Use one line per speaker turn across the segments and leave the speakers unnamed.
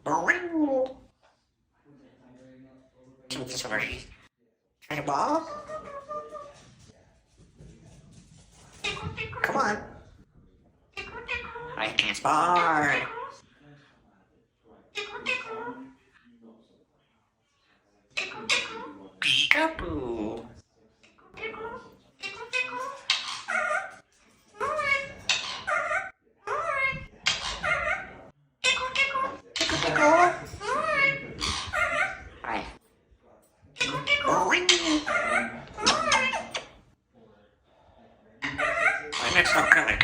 Ring. Sorry. Try a ball? Come on. I can't spar. Peekaboo. Tickle. Hi. Ring. My next one coming.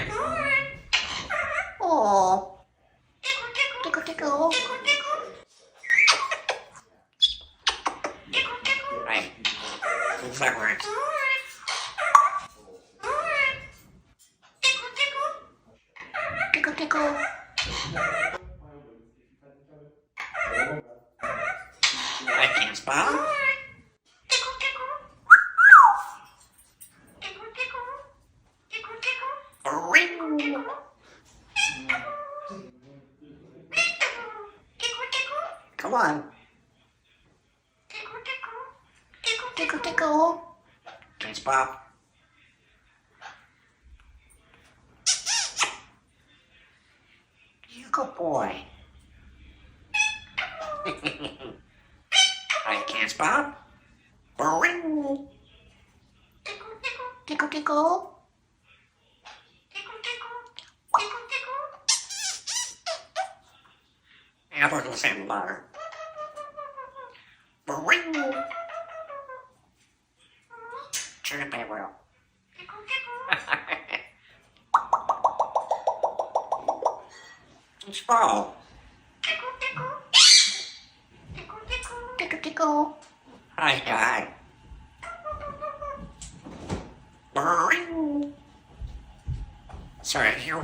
Oh. Tickle. Hi. Move backwards. Tickle. I can't spell. Ring. Come on. Tickle. Can't spell. You good boy. I can't spell. Ring. Tickle. Yeah, we're the same letter. Ring. Turn it back well. Spell. Tickle. Hi. Ring. Sorry, you.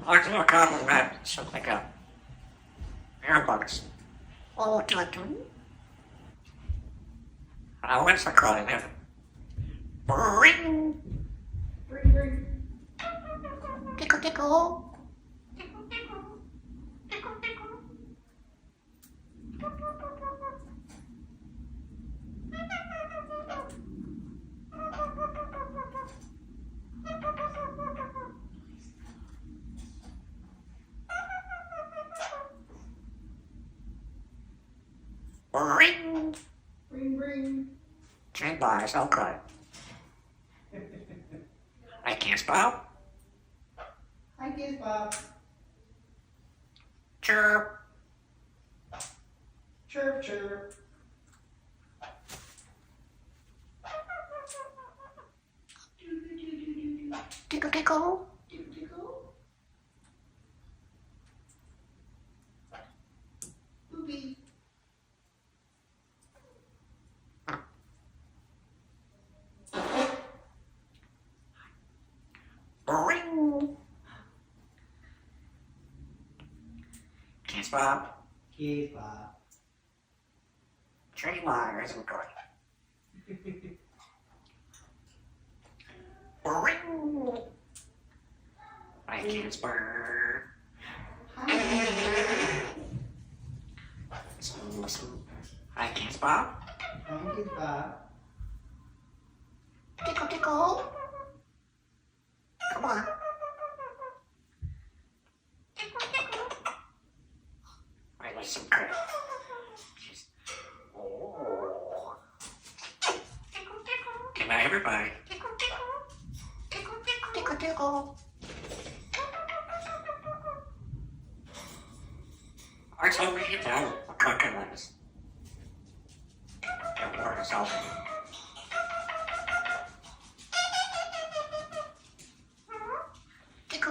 I do a couple of that, something like a airbugs. Oh, Duncan. What's the call in there? Ring. Tickle. Ring. Stand by, I'll cut. I can't spell.
I can't spell.
Chirp.
Chirp.
Tickle.
Boopy.
Ring. Can't spell.
Can't spell.
Tree wires and good. Ring. I can't spur. I can't spell.
I can't spell.
Tickle. Come on. I like some credit. Oh. Good night, everybody. Tickle. I told me you down. I'll cut this. Don't worry yourself.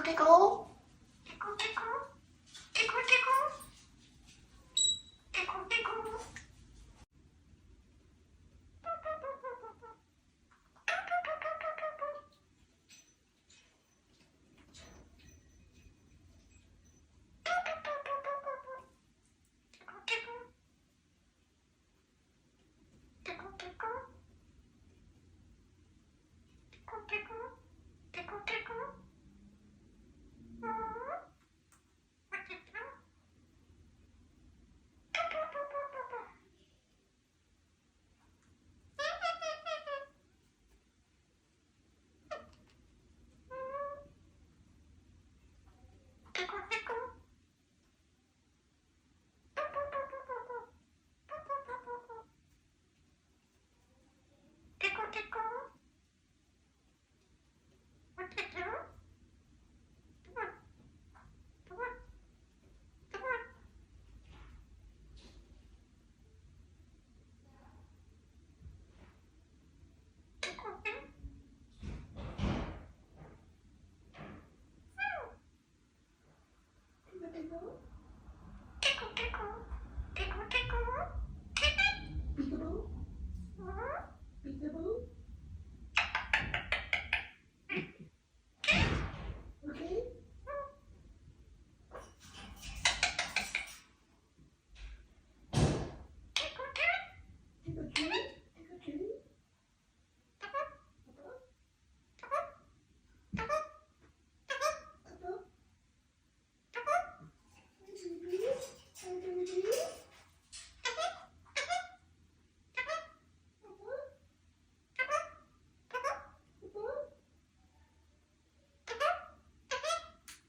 Tickle.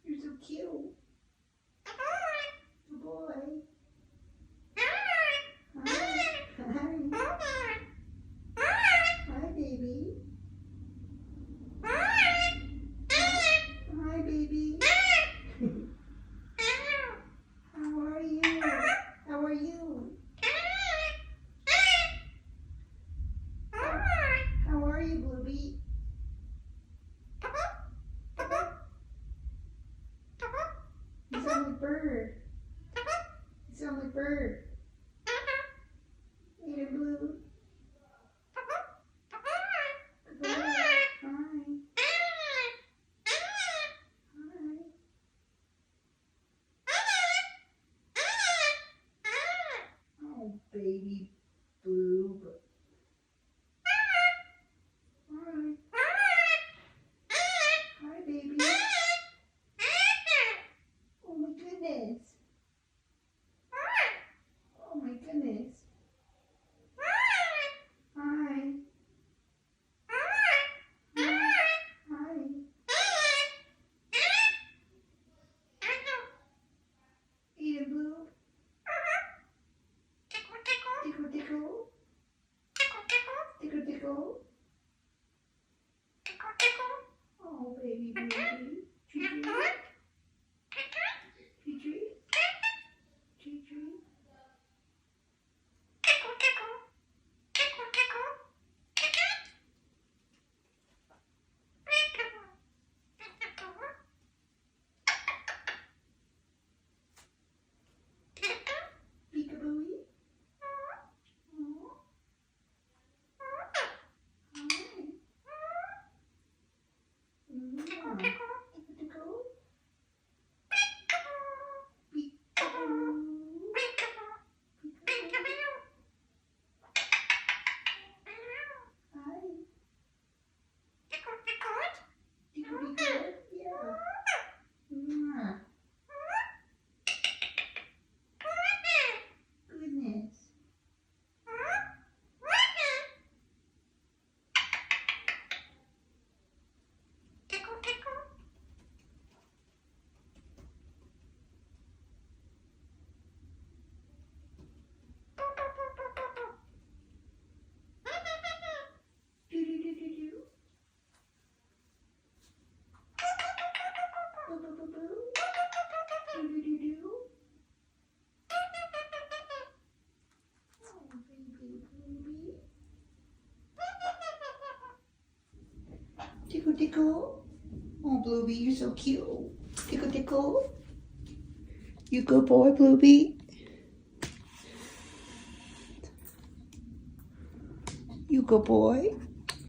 You're so cute. Good boy. Hi, baby. Hi, baby. How are you? How are you? How are you, Bluebee? You sound like bird. You sound like bird. Hey, Blue. Good boy. Hi. Oh, baby Blue. Hi. Hi, baby. Oh my goodness. Oh my goodness. Hi. Hi. Eden Blue. Tickle, tickle. Tickle, tickle. Oh, baby Bluebee. Treat, treat. Treat, treat. Treat, treat. Peekaboo. Aw. Hi. Tickle, tickle. Peekaboo. Hi. Tickle, tickle. Yeah. Mwah. Goodness. Do do do do do. Boo boo boo boo. Do do do do. Oh, baby Bluebee. Tickle tickle. Oh, Bluebee, you're so cute. Tickle tickle. You good boy, Bluebee. You good boy.